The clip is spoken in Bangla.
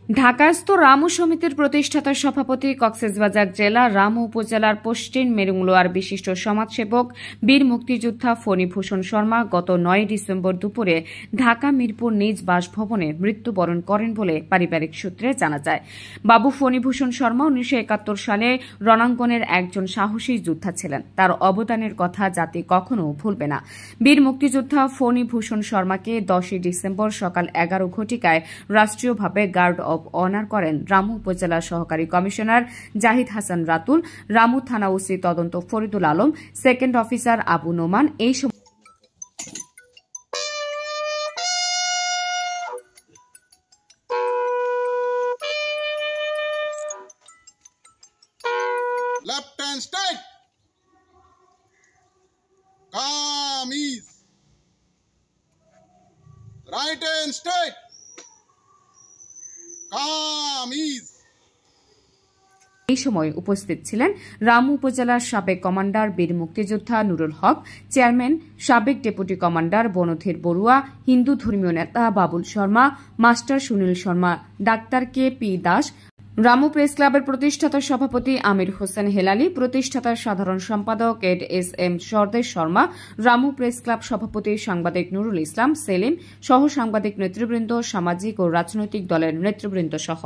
ঢাকাস্থ রামু সমিতির প্রতিষ্ঠাতা সভাপতি, কক্সবাজার জেলা রামু উপজেলার পশ্চিম মেরুংলোয়ার বিশিষ্ট সমাজসেবক বীর মুক্তিযোদ্ধা ফণীভূষণ শর্মা গত ৯ ডিসেম্বর দুপুরে ঢাকা মিরপুর নিজ বাসভবনে মৃত্যুবরণ করেন বলে পারিবারিক সূত্রে জানা যায়। বাবু ফণীভূষণ শর্মা ১৯৭১ সালে রণাঙ্গনের একজন সাহসী যোদ্ধা ছিলেন। তার অবদানের কথা জাতি কখনো ভুলবে না। বীর মুক্তিযোদ্ধা ফণীভূষণ শর্মাকে ১০ ডিসেম্বর সকাল ১১ ঘটিকায় রাষ্ট্রীয়ভাবে গার্ড অব অনার করেন রামু উপজেলার সহকারী কমিশনার জাহিদ হাসান রাতুল, রামু থানা ওসি তদন্ত ফরিদুল আলম, সেকেন্ড অফিসার আবু নোমান। এই সময় left hand straight, calm ease, right hand straight, calm ease. এই সময় উপস্থিত ছিলেন রামু উপজেলার সাবেক কমান্ডার বীর মুক্তিযোদ্ধা নুরুল হক, চেয়ারম্যান সাবেক ডেপুটি কমান্ডার বনধীর বড়ুয়া, হিন্দু ধর্মীয় নেতা Babul Sharma, master Sunil Sharma, doctor K P Das, Ramu press ক্লাবের প্রতিষ্ঠাতা সভাপতি আমির হোসেন হেলালি, প্রতিষ্ঠাতা সাধারণ সম্পাদক এড S M Sardesh Sharma, Ramu press club সভাপতি সাংবাদিক নুরুল ইসলাম সেলিম, সহ সাংবাদিক নেতৃবৃন্দ, সামাজিক ও রাজনৈতিক দলের নেতৃবৃন্দ সহ